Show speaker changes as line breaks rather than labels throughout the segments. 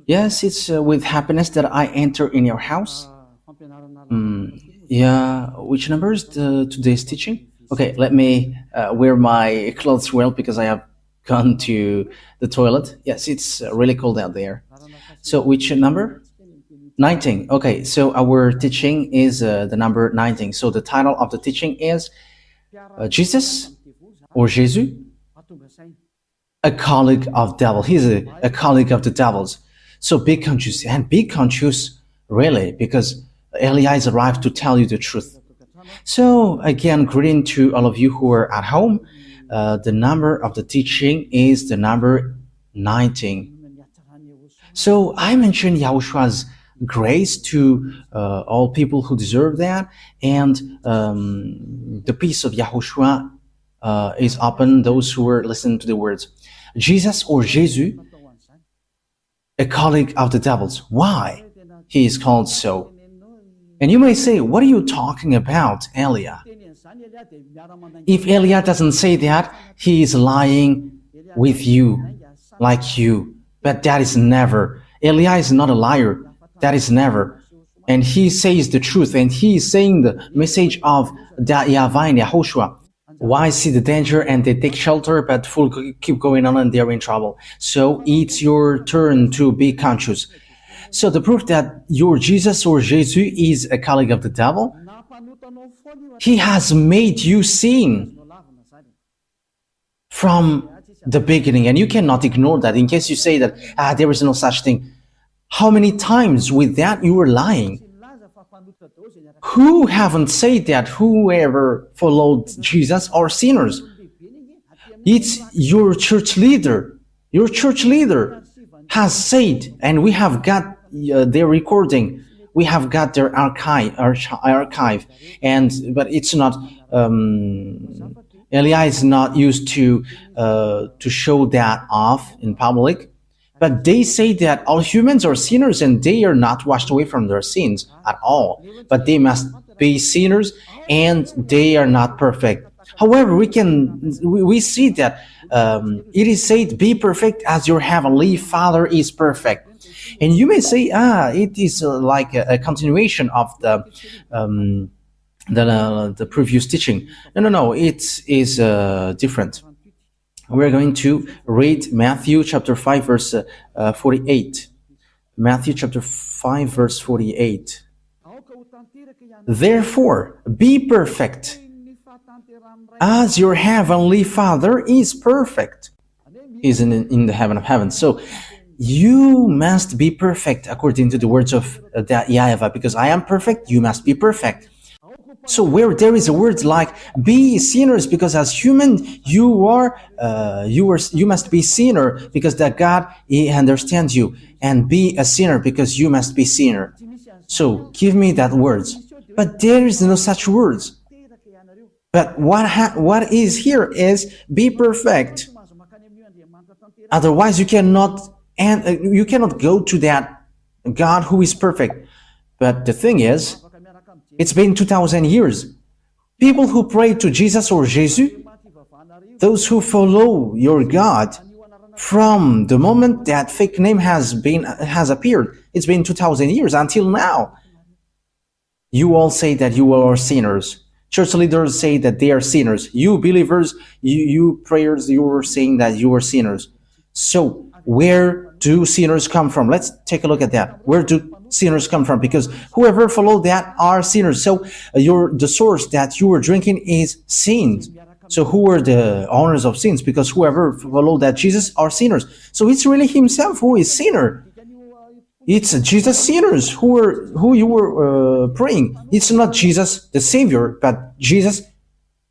Yes, it's with happiness that I enter in your house. Yeah, which number is today's teaching? Okay, let me wear my clothes well because I have gone to the toilet. Yes, it's really cold out there. So, which number? 19. Okay, so our teaching is the number 19. So, the title of the teaching is Jesus or Jesus, a colleague of devil. He's a colleague of the devils. So be conscious and be conscious really because Elias arrived to tell you the truth. So again, greeting to all of you who are at home. The number of the teaching is the number 19. So I mentioned Yahoshua's grace to all people who deserve that, and the peace of Yahushua is upon those who are listening to the words. Jesus or Jesus, a colleague of the devils. Why he is called so? And you may say, what are you talking about, Elia? If Elia doesn't say that, he is lying with you, like you. But that is never. Elia is not a liar. That is never. And he says the truth, and he is saying the message of YAHVAH and YAHOSHUAH. Why see the danger and they take shelter, but full keep going on and they're in trouble. So it's your turn to be conscious. So the proof that your Jesus or Jesus is a colleague of the devil, he has made you sin from the beginning, and you cannot ignore that. In case you say that there is no such thing, how many times with that you were lying? Who haven't said that whoever followed Jesus are sinners? It's your church leader. Your church leader has said, and we have got their recording. We have got their archive, but it's not. Elia is not used to show that off in public. But they say that all humans are sinners and they are not washed away from their sins at all. But they must be sinners and they are not perfect. However, we see that it is said, be perfect as your heavenly Father is perfect. And you may say, it is like a continuation of the previous teaching. No, it is different. We're going to read Matthew chapter 5 verse 48. Matthew chapter 5 verse 48. Therefore, be perfect as your heavenly Father is perfect. Is in the heaven of heavens. So you must be perfect according to the words of YAHVAH, because I am perfect, you must be perfect. So where there is a word like be sinners, because as human you must be sinner because that God he understands you, and be a sinner because you must be sinner. So give me that words, but there is no such words. But what is here is be perfect. Otherwise you cannot go to that God who is perfect. But the thing is, it's been 2,000 years. People who pray to Jesus or Jesus, those who follow your God, from the moment that fake name has appeared, it's been 2,000 years until now. You all say that you are sinners. Church leaders say that they are sinners. You believers, you prayers, you are saying that you are sinners. So where do sinners come from? Let's take a look at that. Where do sinners come from? Because whoever followed that are sinners. So the source that you were drinking is sins. So who are the owners of sins? Because whoever followed that Jesus are sinners. So it's really himself who is sinner. It's Jesus sinners who you were praying. It's not Jesus the Savior, but Jesus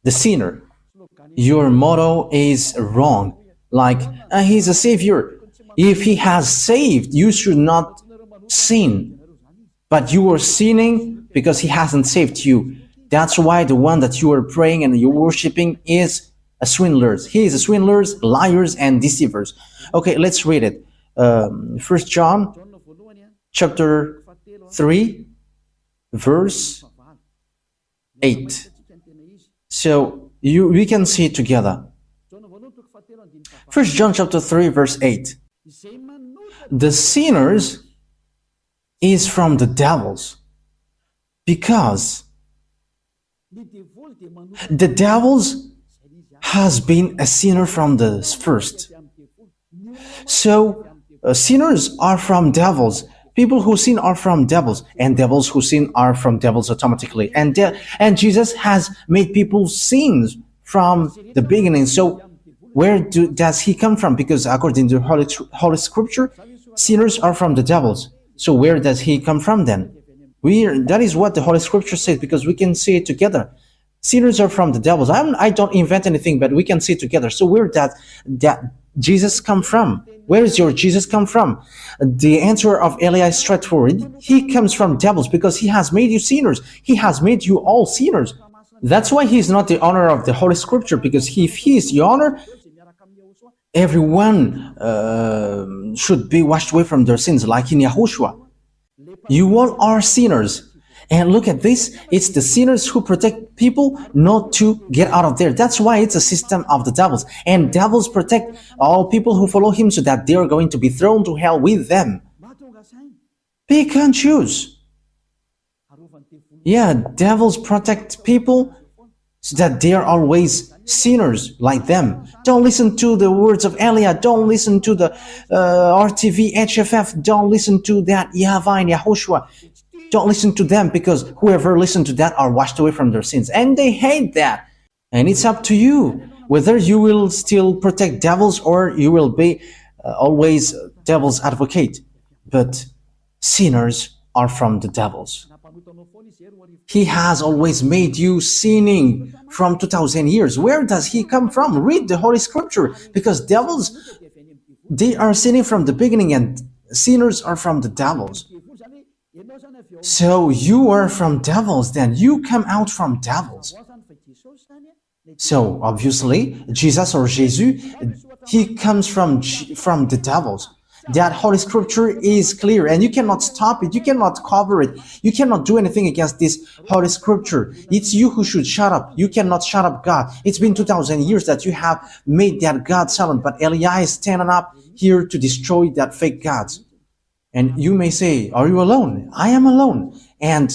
the sinner. Your motto is wrong. Like he's a Savior. If he has saved, you should not sin. But you are sinning because he hasn't saved you. That's why the one that you are praying and you're worshiping is a swindler. He is a swindlers, liars, and deceivers. Okay, let's read it. 1 John chapter 3, verse 8. So we can see it together. 1 John chapter 3, verse 8. the sinners is from the devils, because the devils has been a sinner from the first. So sinners are from devils. People who sin are from devils, and devils who sin are from devils automatically. And Jesus has made people sins from the beginning. So where does he come from? Because according to Holy Scripture, sinners are from the devils. So where does he come from then? That is what the Holy Scripture says, because we can see it together. Sinners are from the devils. I don't invent anything, but we can see it together. So where that Jesus come from? Where is your Jesus come from? The answer of Eli is straightforward. He comes from devils, because he has made you sinners. He has made you all sinners. That's why he is not the owner of the Holy Scripture, because if he is the owner, everyone should be washed away from their sins, like in YAHOSHUAH. You all are sinners. And look at this, it's the sinners who protect people not to get out of there. That's why it's a system of the devils. And devils protect all people who follow him, so that they are going to be thrown to hell with them. Pick and choose. Yeah, devils protect people so that they are always sinners like them. Don't listen to the words of Elia. Don't listen to the RTV, HFF. Don't listen to that YAHVAH and YAHOSHUAH. Don't listen to them, because whoever listens to that are washed away from their sins. And they hate that. And it's up to you whether you will still protect devils or you will be always devil's advocate. But sinners are from the devils. He has always made you sinning from 2,000 years. Where does he come from? Read the Holy Scripture, because devils, they are sinning from the beginning, and sinners are from the devils. So you are from devils, then you come out from devils. So obviously, Jesus or Jesus, he comes from the devils. That Holy Scripture is clear, and you cannot stop it, you cannot cover it, you cannot do anything against this Holy Scripture. It's you who should shut up. You cannot shut up God. It's been 2,000 years that you have made that God silent, but Eli is standing up here to destroy that fake gods. And you may say, are you alone? I am alone. And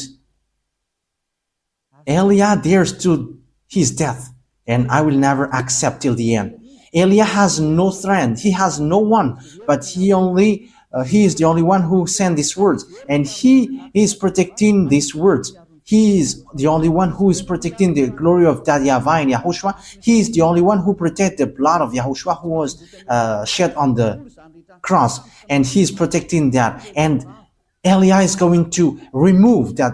Elia dares to his death, and I will never accept till the end. Elia has no friend. He has no one, but he is the only one who sent these words, and he is protecting these words. He is the only one who is protecting the glory of that YAHVAH and YAHOSHUAH. He is the only one who protects the blood of YAHOSHUAH, who was shed on the cross, and he's protecting that. And Eli is going to remove that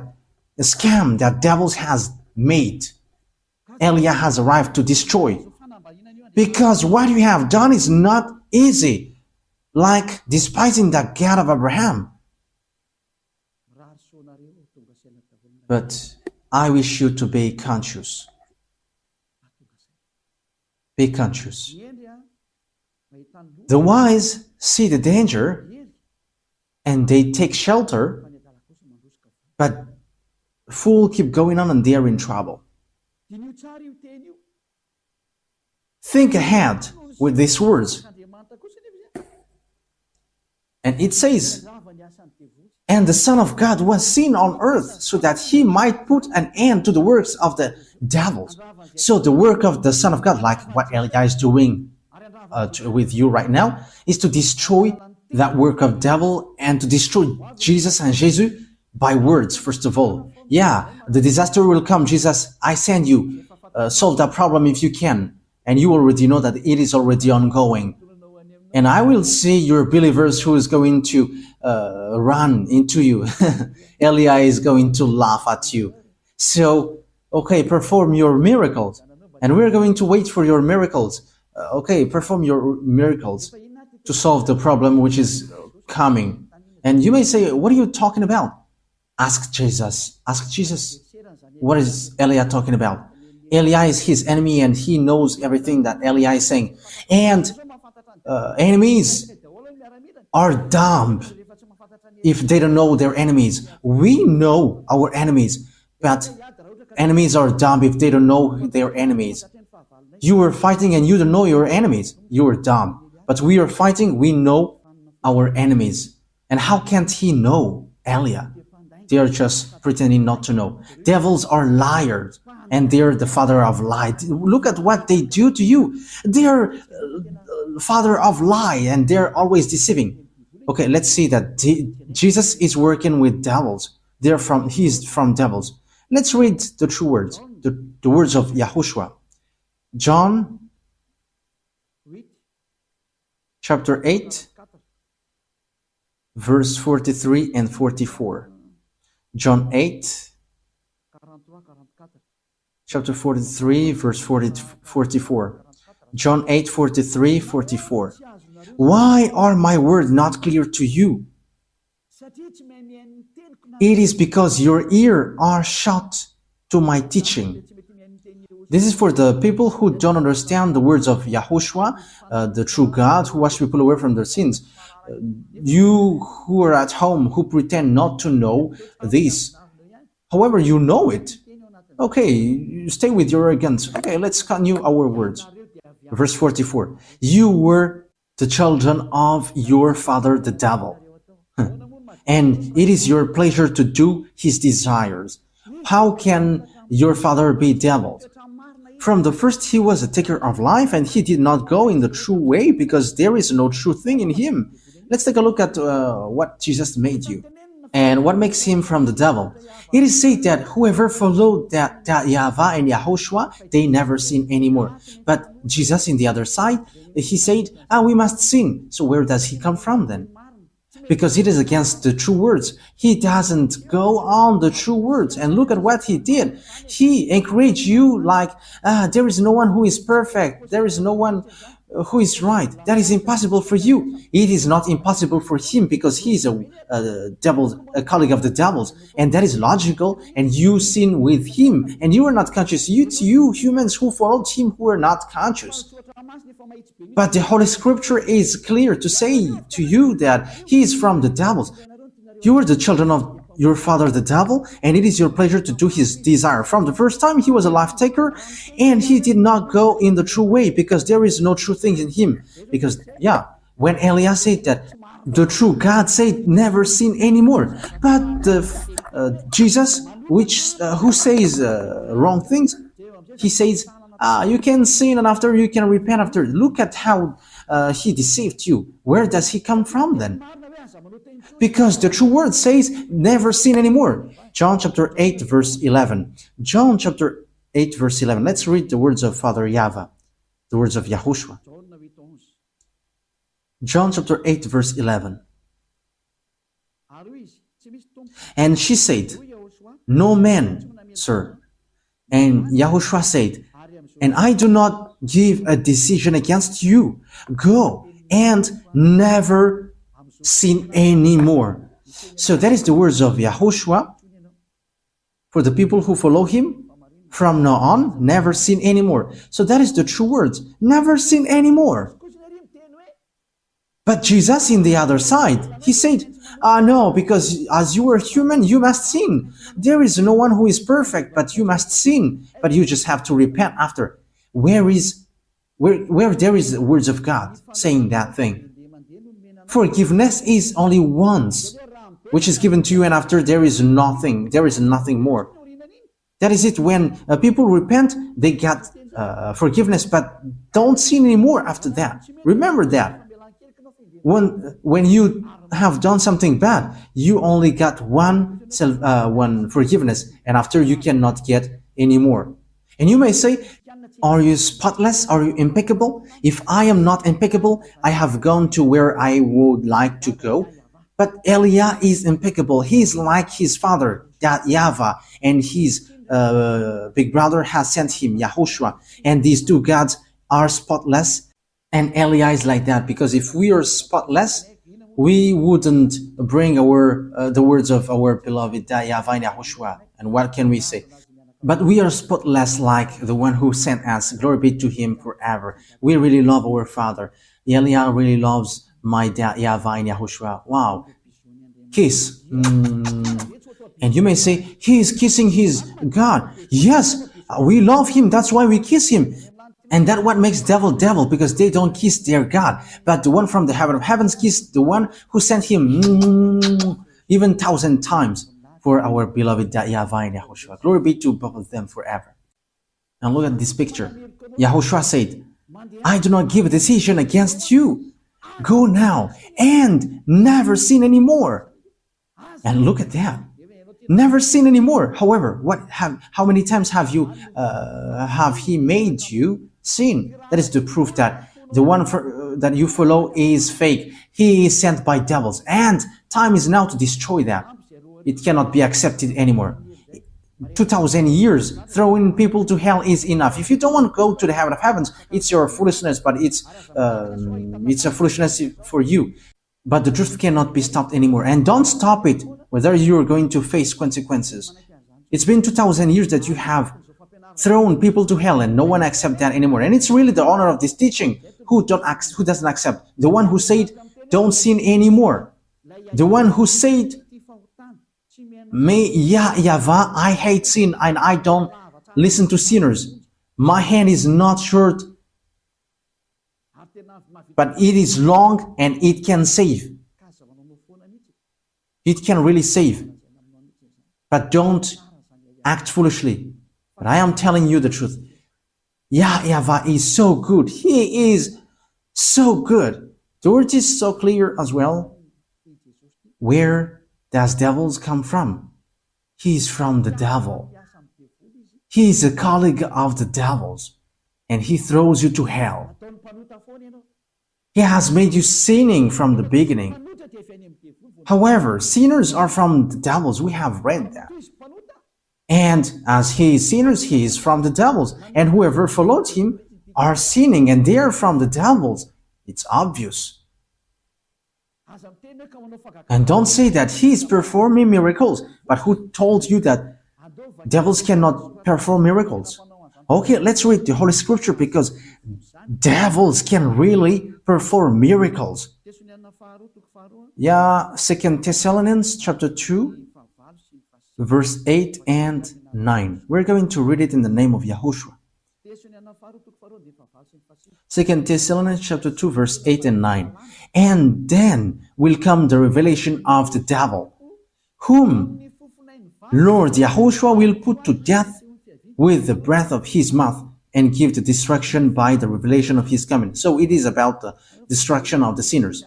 scam that devils has made. Eli has arrived to destroy, because what you have done is not easy, like despising the God of Abraham. But I wish you to be conscious. Be conscious. The wise see the danger and they take shelter, but fool keep going on and they are in trouble. Think ahead with these words. And it says, and the Son of God was seen on earth, so that he might put an end to the works of the devils. So the work of the Son of God, like what Eli is doing with you right now, is to destroy that work of devil and to destroy Jesus and Jesus by words, first of all. Yeah, the disaster will come. Jesus, I send you. Solve that problem if you can. And you already know that it is already ongoing. And I will see your believers who is going to run into you. Eli is going to laugh at you. So, okay, perform your miracles. And we're going to wait for your miracles. Okay, perform your miracles to solve the problem which is coming. And you may say, what are you talking about? Ask Jesus. Ask Jesus. What is Eli talking about? Eli is his enemy, and he knows everything that Eli is saying. And enemies are dumb if they don't know their enemies. We know our enemies, but enemies are dumb if they don't know their enemies. You are fighting and you don't know your enemies. You are dumb. But we are fighting, we know our enemies. And how can't he know, Elia? They are just pretending not to know. Devils are liars, and they're the father of lie. Look at what they do to you. They're father of lie, and they're always deceiving. Okay, let's see that Jesus is working with devils. He's from devils. Let's read the true words, the words of YAHOSHUAH. John chapter 8, verse 43 and 44. John 8, chapter 43, verse 44. John 8, 43, 44. Why are my words not clear to you? It is because your ears are shut to my teaching. This is for the people who don't understand the words of YAHOSHUAH, the true God who washed people away from their sins. You who are at home, who pretend not to know this, however, you know it. Okay, you stay with your arrogance. Okay, let's continue our words. Verse 44. You were the children of your father the devil, and it is your pleasure to do his desires. How can your father be devil? From the first he was a taker of life, and he did not go in the true way because there is no true thing in him. Let's take a look at what Jesus made you and what makes him from the devil. It is said that whoever followed that YAHVAH and YAHOSHUAH, they never sin anymore. But Jesus, in the other side, he said, we must sin. So where does he come from then? Because it is against the true words. He doesn't go on the true words. And look at what he did. He encouraged you like, there is no one who is perfect. There is no one who is right. That is impossible for you. It is not impossible for him because he is a colleague of the devil's, and that is logical. And you sin with him, and you are not conscious. It's you humans who followed him who are not conscious. But the Holy Scripture is clear to say to you that he is from the devil's. You are the children of your father the devil, and it is your pleasure to do his desire. From the first time he was a life taker, and he did not go in the true way because there is no true thing in him. Because when Elias said that the true God said never sin anymore, but Jesus, who says wrong things, he says you can sin and after you can repent after. Look at how he deceived you. Where does he come from then? Because the true word says never sin anymore. John chapter 8 verse 11. John chapter 8 verse 11. Let's read the words of Father YAHVAH, the words of YAHOSHUAH. John chapter 8 verse 11. And she said, no man, sir. And YAHOSHUAH said, and I do not give a decision against you. Go and never sin anymore. So that is the words of YAHOSHUAH for the people who follow him. From now on, never sin anymore. So that is the true words. Never sin anymore. But Jesus, in the other side, he said, no, because as you are human, you must sin. There is no one who is perfect, but you must sin. But you just have to repent after. Where there is the words of God saying that thing? Forgiveness is only once, which is given to you, and after there is nothing more. That is it. When people repent, they get forgiveness, but don't sin anymore after that. Remember that. When you have done something bad, you only got one forgiveness, and after you cannot get any more. And you may say, are you spotless? Are you impeccable? If I am not impeccable, I have gone to where I would like to go. But Elia is impeccable. He is like his father, that YAHVAH, and his big brother has sent him, YAHOSHUAH. And these two gods are spotless. And Elia is like that, because if we are spotless, we wouldn't bring the words of our beloved YAHVAH and YAHOSHUAH. And what can we say? But we are spotless like the one who sent us. Glory be to him forever. We really love our Father. Elia really loves my YAHVAH and YAHOSHUAH. Wow. Kiss. And you may say, he is kissing his God. Yes, we love him. That's why we kiss him. And that what makes devil devil, because they don't kiss their God. But the one from the heaven of heavens kissed the one who sent him even 1,000 times for our beloved YAHVAH and YAHOSHUAH. Glory be to both of them forever. And look at this picture. YAHOSHUAH said, I do not give a decision against you. Go now and never sin anymore. And look at that. Never sin anymore. However, how many times have he made you sin? That is the proof that the one that you follow is fake. He is sent by devils, and time is now to destroy that. It cannot be accepted anymore. 2,000 years throwing people to hell is enough. If you don't want to go to the heaven of heavens, it's your foolishness, but it's a foolishness for you. But the truth cannot be stopped anymore, and don't stop it, whether you're going to face consequences. It's been 2,000 years that you have thrown people to hell, and no one accepts that anymore. And it's really the honor of this teaching who doesn't accept. The one who said, don't sin anymore. The one who said, YAHVAH, I hate sin and I don't listen to sinners. My hand is not short, but it is long and it can save. It can really save. But don't act foolishly. But I am telling you the truth. YAHVAH is so good. He is so good. The word is so clear as well. Where does devils come from? He is from the devil. He is a colleague of the devils, and he throws you to hell. He has made you sinning from the beginning. However, sinners are from the devils. We have read that. And as he is sinners, he is from the devils. And whoever followed him are sinning, and they are from the devils. It's obvious. And don't say that he is performing miracles. But who told you that devils cannot perform miracles? Okay, let's read the Holy Scripture, because devils can really perform miracles. Yeah, 2 Thessalonians chapter 2, verse 8 and 9. We're going to read it in the name of Yahushua. 2 Thessalonians chapter 2, verse 8 and 9. And then will come the revelation of the devil, whom Lord Yahushua will put to death with the breath of his mouth, and give the destruction by the revelation of his coming. So it is about the destruction of the sinners.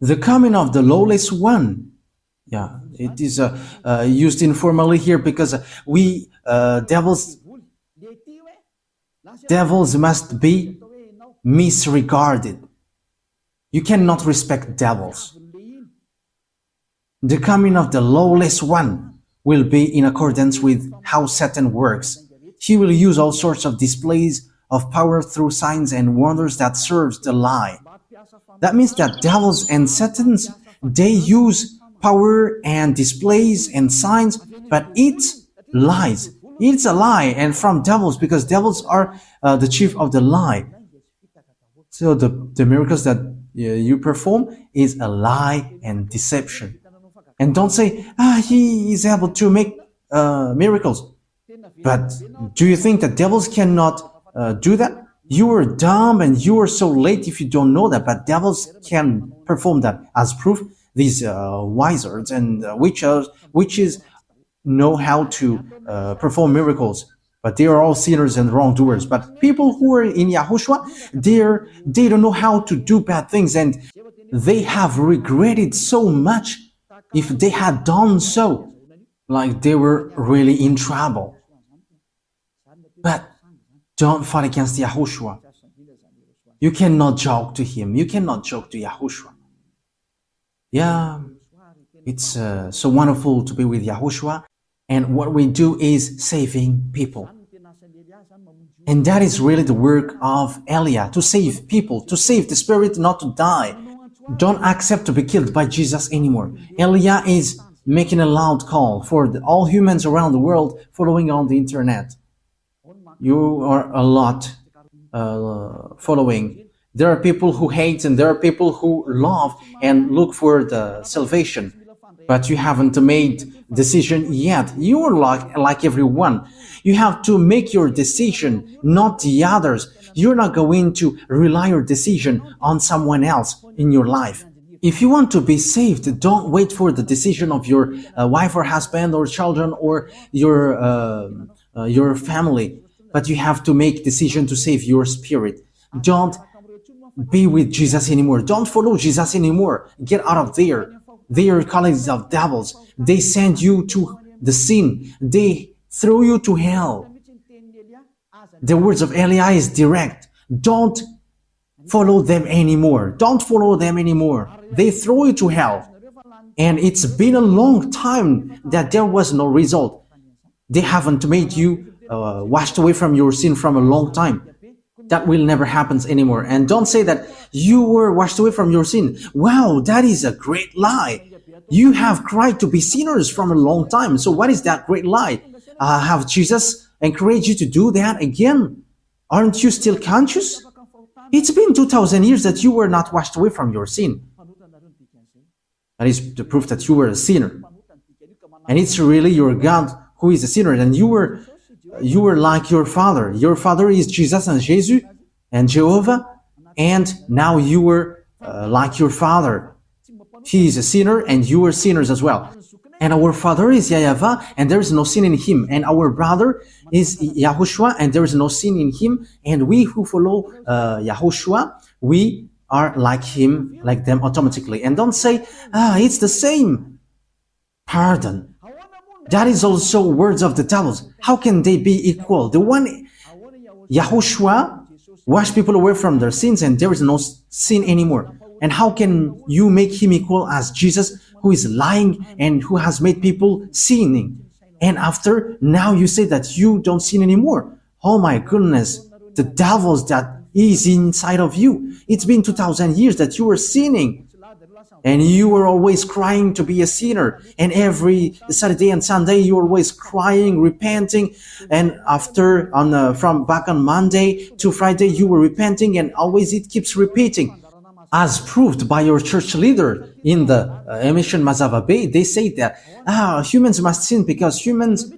The coming of the lawless one. Yeah, it is used informally here, because devils must be misregarded. You cannot respect devils. The coming of the lawless one will be in accordance with how Satan works. He will use all sorts of displays of power through signs and wonders that serves the lie. That means that devils and Satans, they use power and displays and signs, but it's lies. It's a lie, and from devils, because devils are the chief of the lie. So the miracles that you perform is a lie and deception. And don't say, he is able to make miracles. But do you think that devils cannot do that? You are dumb and you are so late if you don't know that, but devils can perform that. As proof, these wizards and witches know how to perform miracles, but they are all sinners and wrongdoers. But people who are in Yahushua, they don't know how to do bad things, and they have regretted so much if they had done so, like they were really in trouble. But don't fight against Yahushua. You cannot joke to him. You cannot joke to Yahushua. Yeah, it's so wonderful to be with Yahushua. And what we do is saving people. And that is really the work of Elia, to save people, to save the spirit not to die. Don't accept to be killed by Jesus anymore. Elia is making a loud call for all humans around the world following on the internet. You are a lot following. There are people who hate, and there are people who love and look for the salvation. but you haven't made decision yet. You're like everyone. You have to make your decision, not the others. You're not going to rely your decision on someone else in your life. If you want to be saved, don't wait for the decision of your wife or husband or children or your family, but you have to make decision to save your spirit. Don't be with Jesus anymore. Don't follow Jesus anymore. Get out of there. They are colleagues of devils. They send you to the sin. They throw you to hell. The words of Eliah is direct. Don't follow them anymore. Don't follow them anymore. They throw you to hell. And it's been a long time that there was no result. They haven't made you washed away from your sin from a long time. That will never happen anymore. And don't say that you were washed away from your sin. Wow, that is a great lie. You have cried to be sinners from a long time. So what is that great lie? Have Jesus encouraged you to do that again? Aren't you still conscious? It's been 2,000 years that you were not washed away from your sin. That is the proof that you were a sinner. And it's really your God who is a sinner. And you were like your father. Your father is Jesus and Jesus and Jehovah. And now you were like your father. He is a sinner and you are sinners as well. And our father is YAHVAH and there is no sin in him. And our brother is YAHOSHUAH and there is no sin in him. And we who follow YAHOSHUAH, we are like him, like them automatically. And don't say, it's the same. Pardon. That is also words of the devils. How can they be equal? The one, YAHOSHUAH, wash people away from their sins and there is no sin anymore. And how can you make him equal as Jesus, who is lying and who has made people sinning? And after, now you say that you don't sin anymore. Oh my goodness, the devils that is inside of you. It's been 2,000 years that you were sinning. And you were always crying to be a sinner. And every Saturday and Sunday, you were always crying, repenting. And after, from back on Monday to Friday, you were repenting. And always it keeps repeating. As proved by your church leader in the emission Mazava Bay, they say that humans must sin because humans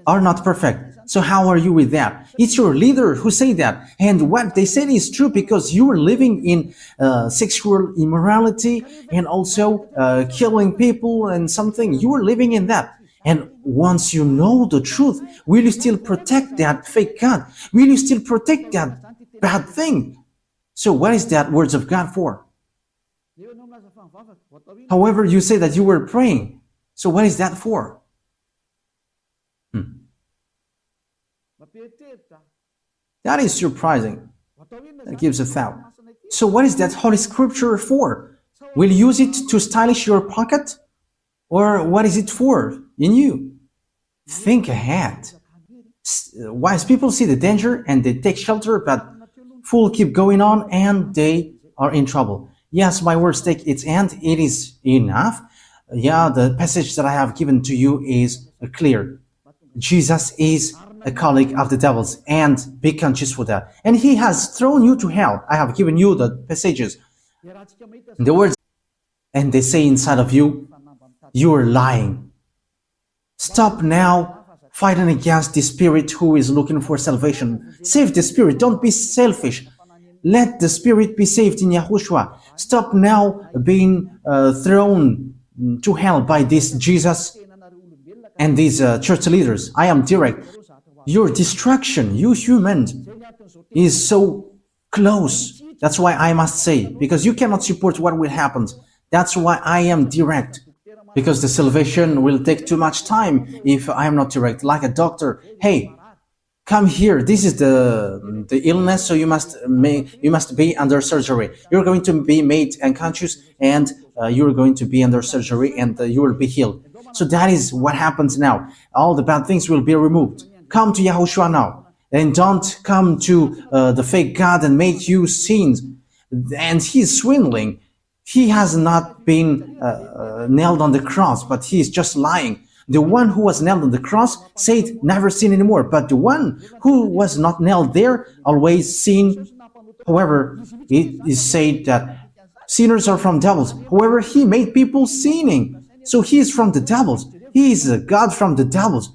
are not perfect. So how are you with that? It's your leader who say that. And what they said is true because you are living in sexual immorality and also killing people and something. You are living in that. And once you know the truth, will you still protect that fake God? Will you still protect that bad thing? So what is that words of God for? However, you say that you were praying. So what is that for? That is surprising. That gives a thought. So what is that Holy Scripture for? Will you use it to stylish your pocket? Or what is it for in you? Think ahead. Wise people see the danger and they take shelter, but fools keep going on and they are in trouble. Yes, my words take its end. It is enough. Yeah, the passage that I have given to you is clear. Jesus is a colleague of the devils, and be conscious for that. And he has thrown you to hell. I have given you the passages. The words, and they say inside of you, you are lying. Stop now fighting against the spirit who is looking for salvation. Save the spirit. Don't be selfish. Let the spirit be saved in YAHOSHUAH. Stop now being thrown to hell by this Jesus and these church leaders. I am direct. Your destruction, you humans, is so close. That's why I must say, because you cannot support what will happen. That's why I am direct. Because the salvation will take too much time if I am not direct. Like a doctor, hey, come here. This is the illness, so you must be under surgery. You're going to be made unconscious, and you're going to be under surgery, and you will be healed. So that is what happens now. All the bad things will be removed. Come to YAHOSHUAH now, and don't come to the fake God and make you sins. And he's swindling. He has not been nailed on the cross, but he is just lying. The one who was nailed on the cross said, never sin anymore. But the one who was not nailed there always sin. However, it is said that sinners are from devils. However, he made people sinning. So he is from the devils. He is a God from the devils.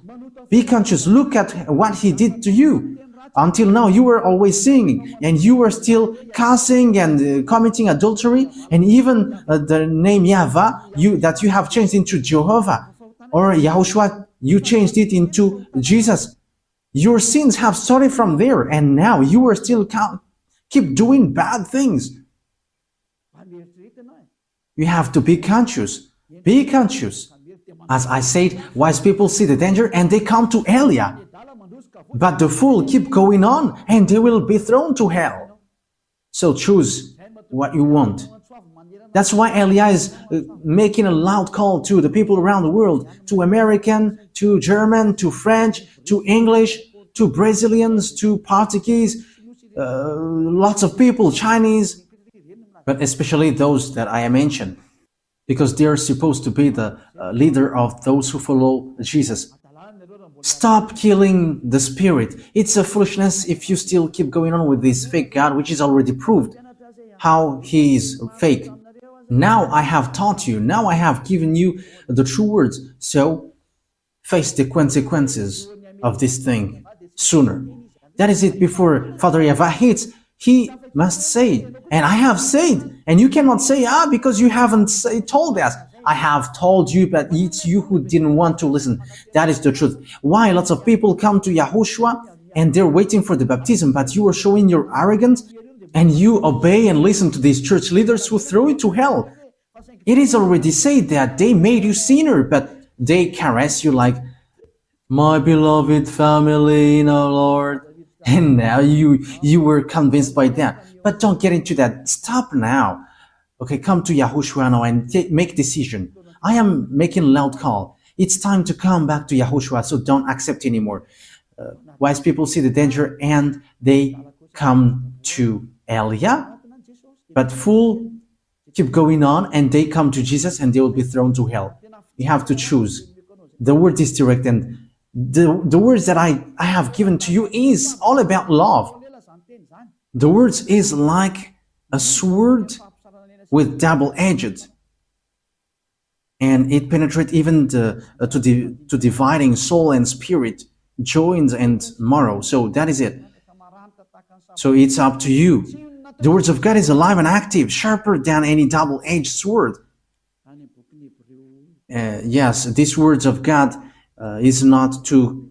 Be conscious. Look at what he did to you. Until now, you were always singing, and you were still cursing and committing adultery, and even the name YAHVAH that you have changed into Jehovah, or YAHOSHUAH, you changed it into Jesus. Your sins have started from there, and now you are still keep doing bad things. You have to be conscious. Be conscious. As I said, wise people see the danger and they come to Elia. But the fool keep going on and they will be thrown to hell. So choose what you want. That's why Elia is making a loud call to the people around the world, to American, to German, to French, to English, to Brazilians, to Portuguese, lots of people, Chinese, but especially those that I mentioned, because they are supposed to be the leader of those who follow Jesus. Stop killing the spirit. It's a foolishness if you still keep going on with this fake God, which is already proved how he is fake. Now I have taught you. Now I have given you the true words. So face the consequences of this thing sooner. That is it. Before Father YAHVAH hits, he must say, and I have said, and you cannot say, because you haven't told us. I have told you, but it's you who didn't want to listen. That is the truth. Why lots of people come to YAHOSHUAH and they're waiting for the baptism, but you are showing your arrogance and you obey and listen to these church leaders who throw you to hell. It is already said that they made you sinner, but they caress you like, my beloved family in our Lord. And now you were convinced by that. But don't get into that. Stop now. Okay, come to YAHOSHUAH now and make decision. I am making a loud call. It's time to come back to YAHOSHUAH, so don't accept anymore. Wise people see the danger and they come to Elia, but fool keep going on and they come to Jesus and they will be thrown to hell. You have to choose. The word is direct, and the words that I have given to you is all about love. The words is like a sword with double-edged, and it penetrates even to dividing soul and spirit, joints and marrow. So that is it. So it's up to you. The words of God is alive and active, sharper than any double-edged sword. Yes, these words of God is not to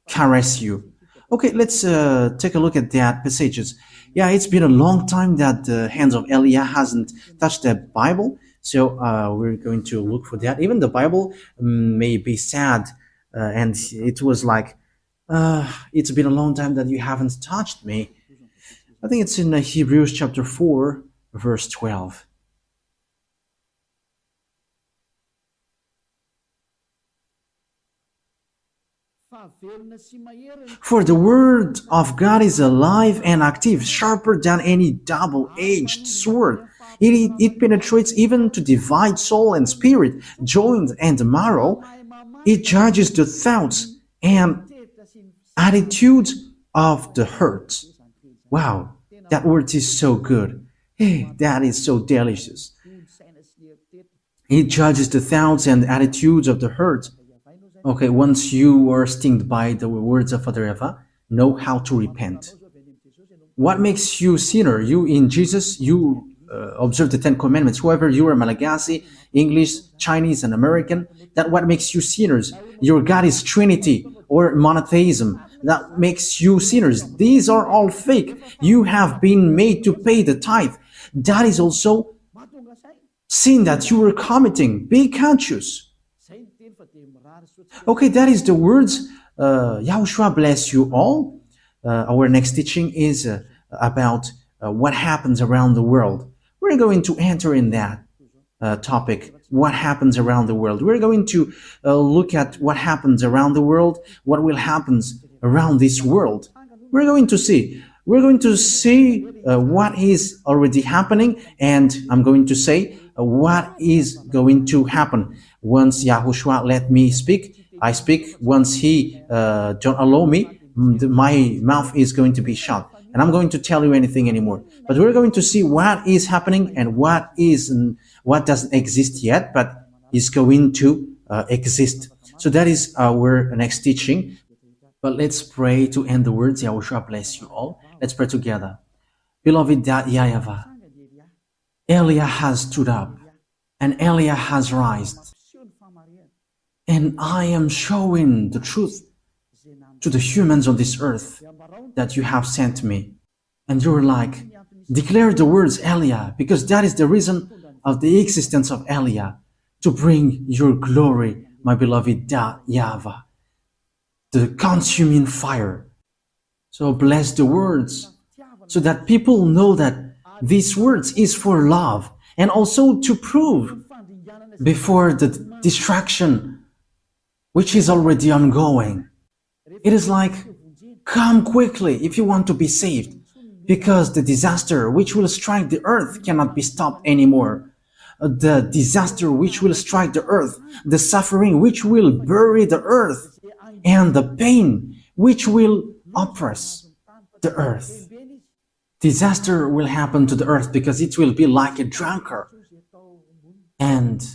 caress you. Okay, let's take a look at that passages. Yeah, it's been a long time that the hands of Elia hasn't touched the Bible, so we're going to look for that. Even the Bible may be sad, and it was like, it's been a long time that you haven't touched me. I think it's in Hebrews chapter 4, verse 12. For the word of God is alive and active, sharper than any double-edged sword. It penetrates even to divide soul and spirit, joints and marrow. It judges the thoughts and attitudes of the heart. Wow, that word is so good. Hey, that is so delicious. It judges the thoughts and attitudes of the heart. Okay, once you are stung by the words of Father YAHVAH, know how to repent. What makes you sinner? You in Jesus, you observe the 10 commandments. Whoever you are, Malagasy, English, Chinese, and American, that what makes you sinners. Your God is Trinity or monotheism. That makes you sinners. These are all fake. You have been made to pay the tithe. That is also sin that you were committing. Be conscious. Okay, that is the words. YAHOSHUAH bless you all. Our next teaching is about what happens around the world. We're going to enter in that topic, what happens around the world. We're going to look at what happens around the world, what will happen around this world. We're going to see. We're going to see what is already happening, and I'm going to say what is going to happen. Once YAHOSHUAH let me speak, I speak. Once he don't allow me, my mouth is going to be shut, and I'm going to tell you anything anymore. But we're going to see what is happening and what doesn't exist yet. But is going to exist. So that is our next teaching. But let's pray to end the words. Yahushua bless you all. Let's pray together. Beloved YAHVAH, Elia has stood up and Elia has risen. And I am showing the truth to the humans on this earth that you have sent me. And you're like, declare the words Elia, because that is the reason of the existence of Elia, to bring your glory, my beloved YAHVAH, the consuming fire. So bless the words, so that people know that these words is for love, and also to prove before the distraction, which is already ongoing. It is like, come quickly if you want to be saved, because the disaster which will strike the earth cannot be stopped anymore. The disaster which will strike the earth, the suffering which will bury the earth, and the pain which will oppress the earth. Disaster will happen to the earth because it will be like a drunkard. And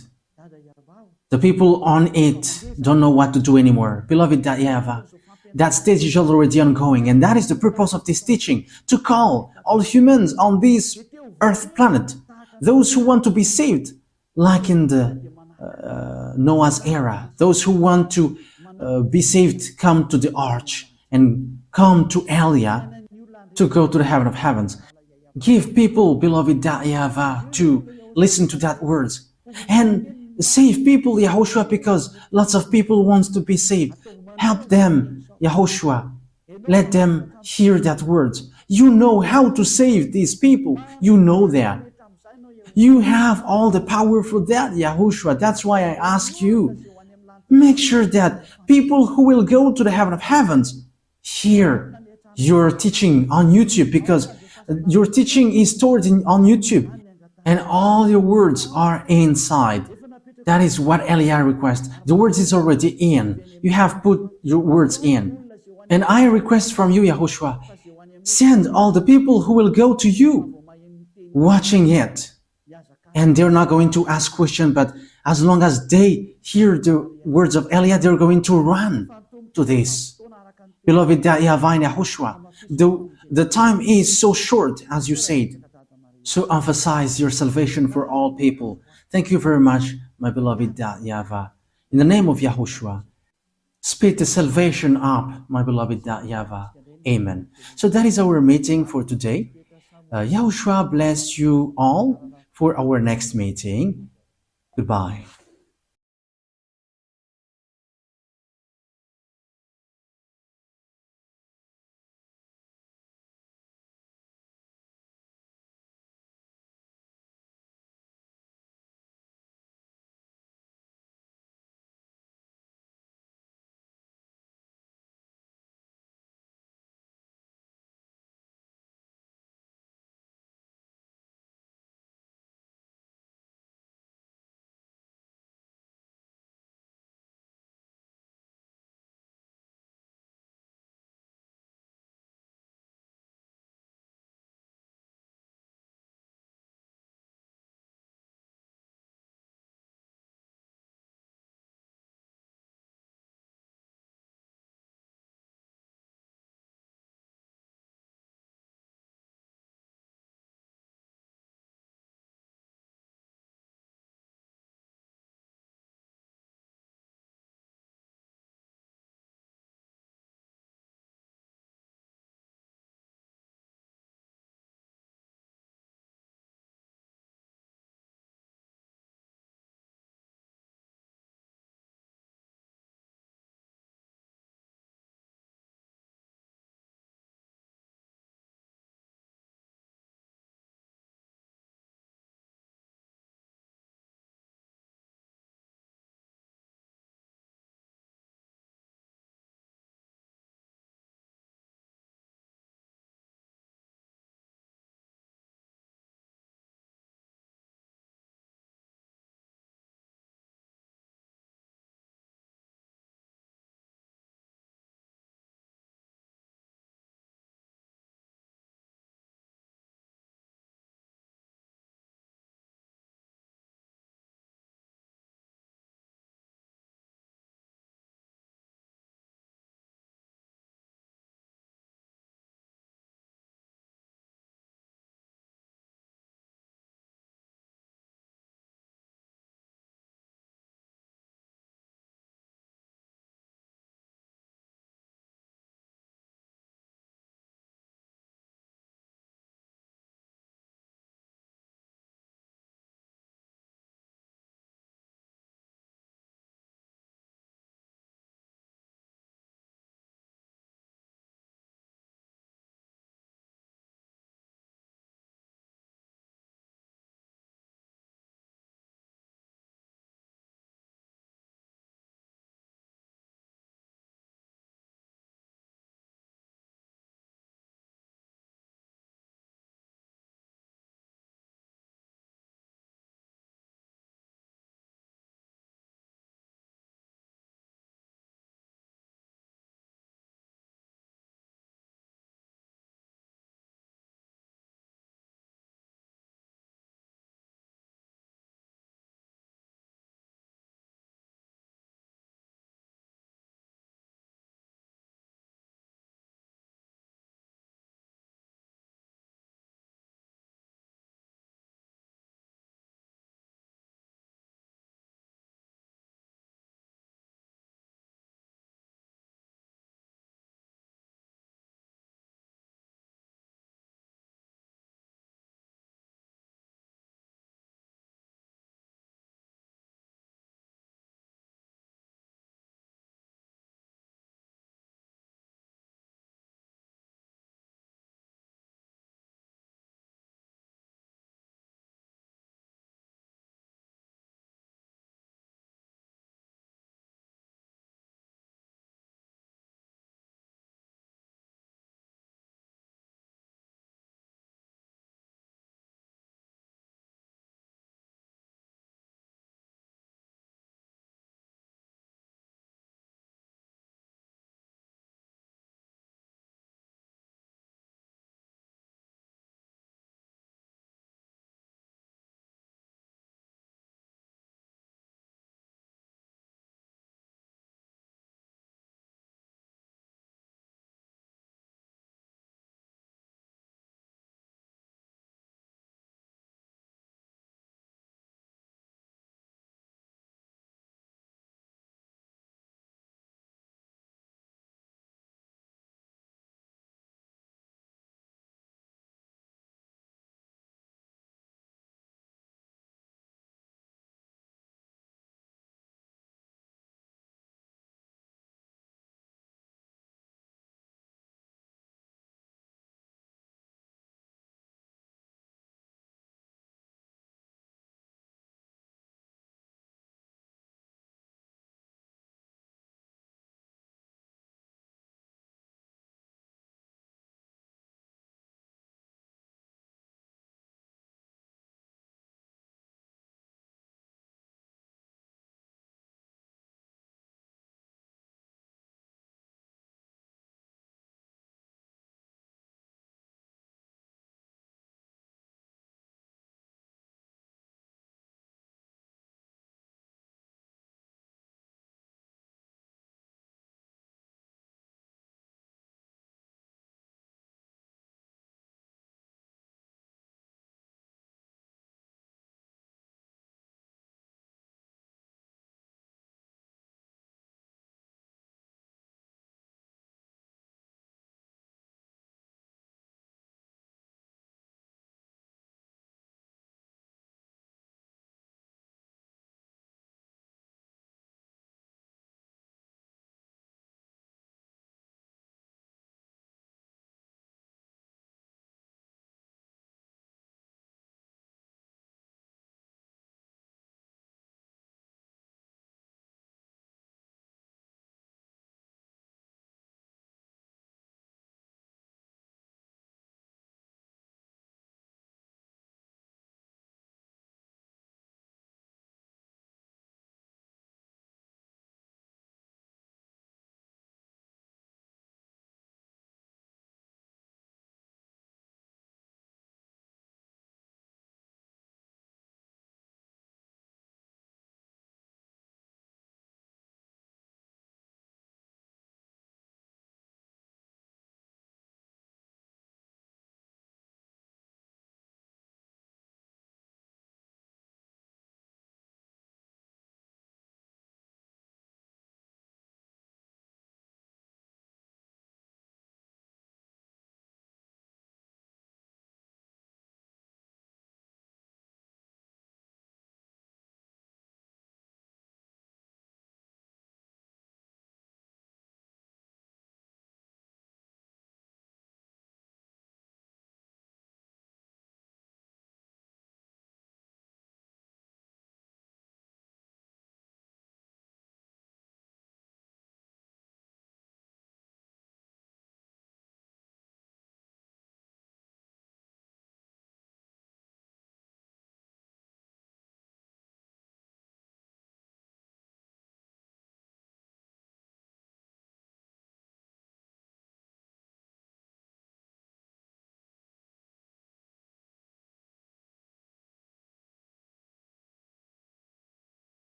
the people on it don't know what to do anymore. Beloved YAHVAH, that stage is already ongoing, and that is the purpose of this teaching, to call all humans on this earth planet, those who want to be saved, like in the Noah's era, those who want to be saved, come to the arch and come to Elia to go to the heaven of heavens. Give people, beloved YAHVAH, to listen to that words and save people, YAHOSHUAH, because lots of people want to be saved. Help them, YAHOSHUAH. Let them hear that words. You know how to save these people. You know that. You have all the power for that, YAHOSHUAH. That's why I ask you, make sure that people who will go to the heaven of heavens hear your teaching on YouTube, because your teaching is stored on YouTube and all your words are inside. That is what Elia requests. The words is already in. You have put your words in. And I request from you, YAHOSHUAH, send all the people who will go to you watching it. And they're not going to ask questions, but as long as they hear the words of Elia, they're going to run to this. Beloved YAHVAH and YAHOSHUAH, the time is so short, as you said. So emphasize your salvation for all people. Thank you very much, my beloved YAHVAH. In the name of YAHOSHUAH, speed the salvation up, my beloved YAHVAH. Amen. So that is our meeting for today. YAHOSHUAH bless you all for our next meeting. Goodbye.